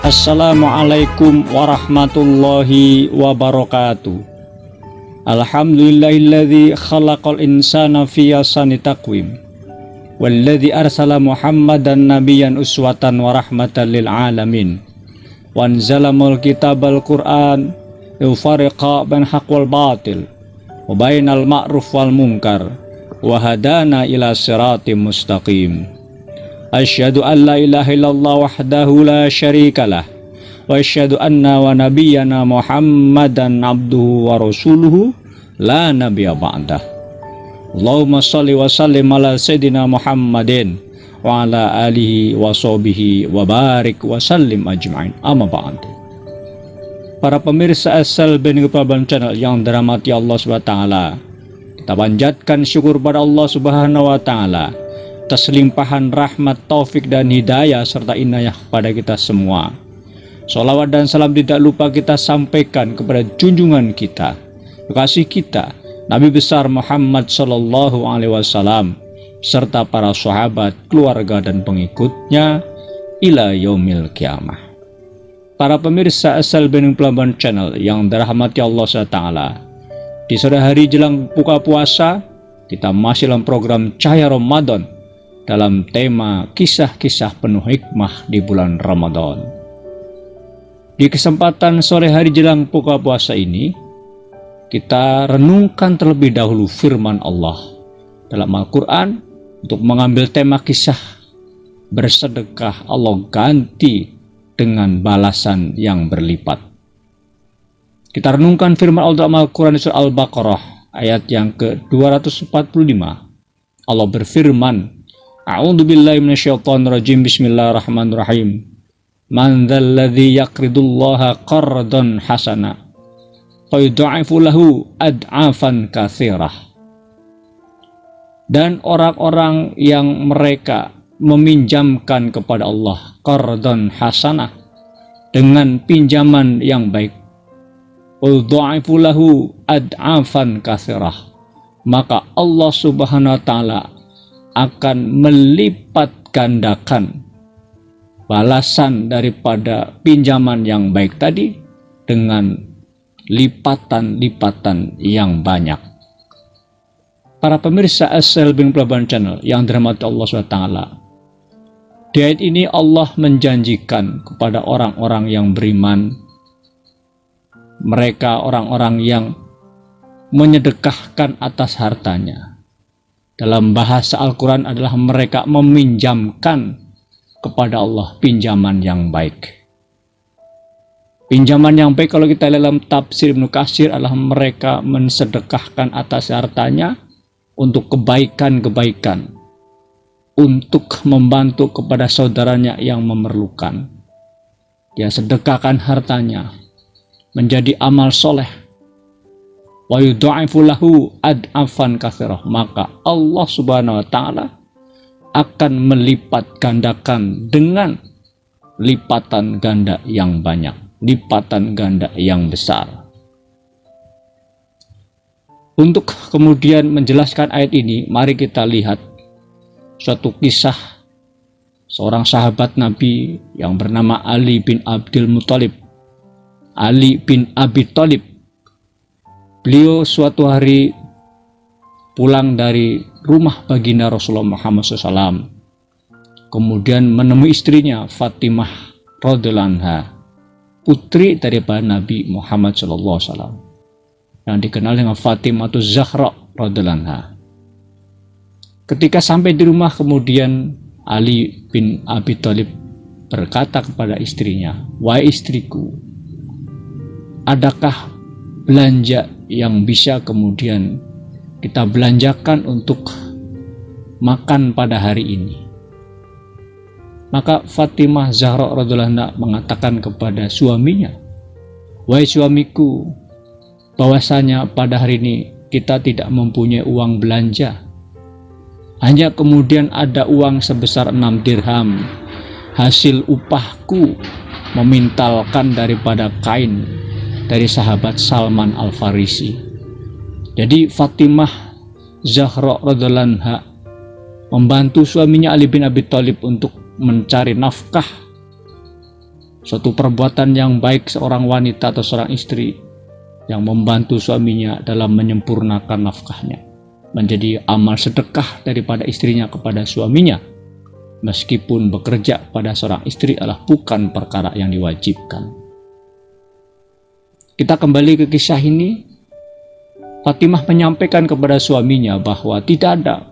Assalamualaikum warahmatullahi wabarakatuh. Alhamdulillahilladzi khalaqal insana fi ahsani taqwim walladzi arsala Muhammadan nabiyyan uswatan wa rahmatan lil alamin wa anzalamal kitabal Qur'an yufariqa bainal haqq wal batil wa bainal ma'ruf wal munkar wa hadana ila siratim mustaqim. Asyhadu an la ilaha illallah wahdahu la syarikalah wa asyhadu anna wa nabiyyana Muhammadan abduhu wa rasuluhu la nabiyya ba'dah. Allahumma shalli wa sallim ala sayyidina Muhammadin wa ala alihi wa sahbihi wa barik wa sallim ajma'in. Amma ba'd. Para pemirsa asal Benny Praban Channel yang dirahmati Allah Subhanahu wa taala, kita panjatkan syukur pada Allah Subhanahu wa taala atas limpahan rahmat, taufik dan hidayah serta inayah kepada kita semua. Sholawat dan salam tidak lupa kita sampaikan kepada junjungan kita, kekasih kita, Nabi besar Muhammad Sallallahu Alaihi Wasallam serta para sahabat, keluarga dan pengikutnya ila yaumil kiamah. Para pemirsa asal Benny Praban Channel yang dirahmati Allah SWT, di sore hari jelang buka puasa kita masih dalam program Cahaya Ramadan dalam tema kisah-kisah penuh hikmah di bulan Ramadan. Di kesempatan sore hari jelang buka puasa ini, kita renungkan terlebih dahulu firman Allah dalam Al-Quran untuk mengambil tema kisah bersedekah Allah ganti dengan balasan yang berlipat. Kita renungkan firman Allah dalam Al-Quran di surah Al-Baqarah ayat yang ke-245. Allah berfirman, A'udzu billahi minasyaitonir rajim. Bismillahirrahmanirrahim. Man dzalladzi yaqridullaha qardan hasana fayudha'ifu lahu ad'afan katsirah. Dan orang-orang yang mereka meminjamkan kepada Allah qardan hasanah dengan pinjaman yang baik, fayudha'ifu lahu ad'afan katsirah, maka Allah Subhanahu wa taala akan melipat gandakan balasan daripada pinjaman yang baik tadi dengan lipatan-lipatan yang banyak. Para pemirsa asal Benny Praban Channel yang dirahmati Allah SWT, di ayat ini Allah menjanjikan kepada orang-orang yang beriman, mereka orang-orang yang menyedekahkan atas hartanya. Dalam bahasa Al-Quran adalah mereka meminjamkan kepada Allah pinjaman yang baik. Pinjaman yang baik kalau kita dalam tafsir Ibnu Katsir adalah mereka mensedekahkan atas hartanya untuk kebaikan-kebaikan, untuk membantu kepada saudaranya yang memerlukan. Dia sedekahkan hartanya menjadi amal soleh. Wa yudha'ifu lahu ad'afan katsirah, maka Allah Subhanahu wa taala akan melipat gandakan dengan lipatan ganda yang banyak, lipatan ganda yang besar. Untuk kemudian menjelaskan ayat ini, mari kita lihat suatu kisah seorang sahabat Nabi yang bernama Ali bin Abdul Muthalib. Ali bin Abi Thalib, beliau suatu hari pulang dari rumah baginda Rasulullah Muhammad SAW, kemudian menemui istrinya Fatimah radhiyallahu anha, putri daripada Nabi Muhammad SAW, yang dikenal dengan Fatimah Zahra radhiyallahu anha. Ketika sampai di rumah, kemudian Ali bin Abi Thalib berkata kepada istrinya, "Wahai istriku, adakah belanja yang bisa kemudian kita belanjakan untuk makan pada hari ini?" Maka Fatimah Zahra radhiyallahu anha mengatakan kepada suaminya, "Wahai suamiku, bahwasanya pada hari ini kita tidak mempunyai uang belanja. Hanya kemudian ada uang sebesar 6 dirham hasil upahku memintalkan daripada kain dari sahabat Salman Al-Farisi." Jadi Fatimah Zahra radhiyallahu anha membantu suaminya Ali bin Abi Thalib untuk mencari nafkah suatu perbuatan yang baik seorang wanita atau seorang istri yang membantu suaminya dalam menyempurnakan nafkahnya, menjadi amal sedekah daripada istrinya kepada suaminya, meskipun bekerja pada seorang istri adalah bukan perkara yang diwajibkan. Kita kembali ke kisah ini. Fatimah menyampaikan kepada suaminya bahwa tidak ada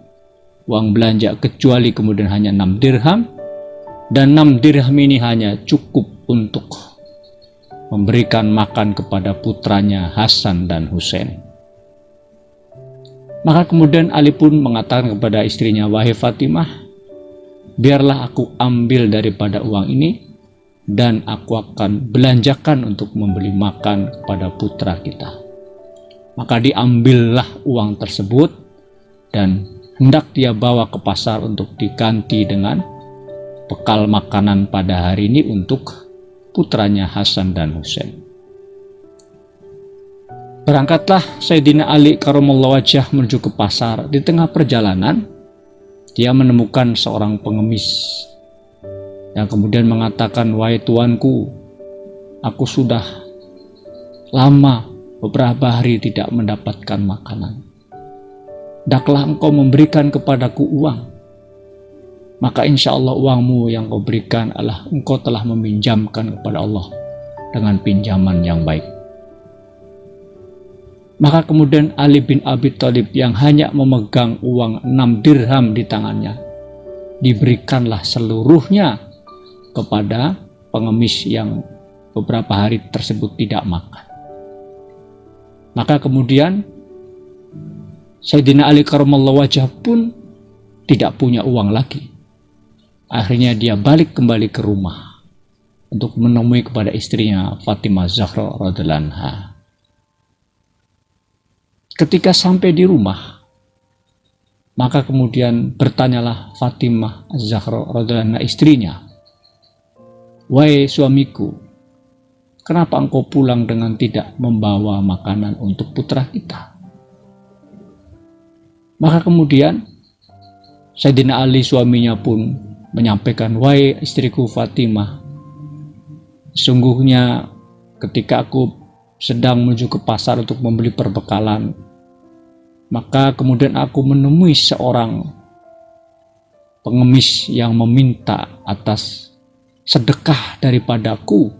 uang belanja kecuali kemudian hanya 6 dirham, dan 6 dirham ini hanya cukup untuk memberikan makan kepada putranya Hasan dan Husain. Maka kemudian Ali pun mengatakan kepada istrinya, "Wahai Fatimah, biarlah aku ambil daripada uang ini dan aku akan belanjakan untuk membeli makan kepada putra kita." Maka diambillah uang tersebut dan hendak dia bawa ke pasar untuk diganti dengan bekal makanan pada hari ini untuk putranya Hasan dan Husain. Berangkatlah Sayyidina Ali karramallahu wajhah menuju ke pasar. Di tengah perjalanan, dia menemukan seorang pengemis yang kemudian mengatakan, "Wahai tuanku, aku sudah lama beberapa hari tidak mendapatkan makanan. Hendaklah engkau memberikan kepadaku uang. Maka insya Allah uangmu yang kau berikan adalah engkau telah meminjamkan kepada Allah dengan pinjaman yang baik." Maka kemudian Ali bin Abi Thalib yang hanya memegang uang 6 dirham di tangannya, diberikanlah seluruhnya kepada pengemis yang beberapa hari tersebut tidak makan. Maka kemudian Sayyidina Ali karramallahu wajhah pun tidak punya uang lagi. Akhirnya dia balik kembali ke rumah untuk menemui kepada istrinya Fatimah Zahra radhiyallahu anha. Ketika sampai di rumah, maka kemudian bertanyalah Fatimah Zahra radhiyallahu anha istrinya, "Wahai suamiku, kenapa engkau pulang dengan tidak membawa makanan untuk putra kita?" Maka kemudian Sayyidina Ali suaminya pun menyampaikan, "Wahai istriku Fatimah, sungguhnya ketika aku sedang menuju ke pasar untuk membeli perbekalan, maka kemudian aku menemui seorang pengemis yang meminta atas sedekah daripadaku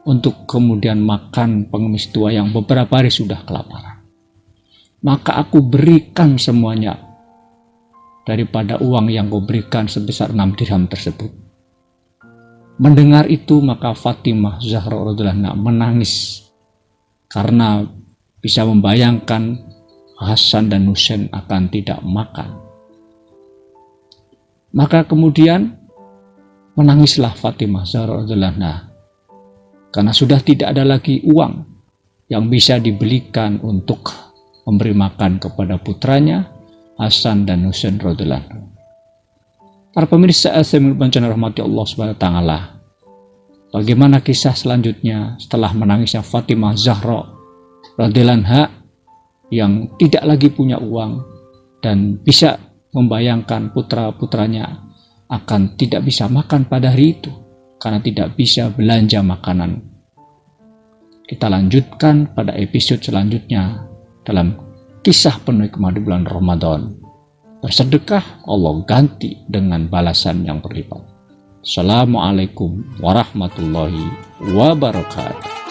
untuk kemudian makan pengemis tua yang beberapa hari sudah kelaparan. Maka aku berikan semuanya daripada uang yang kau berikan sebesar 6 dirham tersebut." Mendengar itu maka Fatimah Zahra radhiyallahu anha menangis karena bisa membayangkan Hasan dan Husain akan tidak makan. Maka kemudian menangislah Fatimah Zahra radhiyallahu anha karena sudah tidak ada lagi uang yang bisa dibelikan untuk memberi makan kepada putranya Hasan dan Husain radhiyallahu anhu. Para pemirsa Al-Samil Bencana rahmati Allah Subhanahu wa taala. Bagaimana kisah selanjutnya setelah menangisnya Fatimah Zahra radhiyallahu anha yang tidak lagi punya uang dan bisa membayangkan putra-putranya akan tidak bisa makan pada hari itu karena tidak bisa belanja makanan. Kita lanjutkan pada episode selanjutnya dalam kisah penuh hikmah di bulan Ramadan. Bersedekah Allah ganti dengan balasan yang berlipat. Assalamualaikum warahmatullahi wabarakatuh.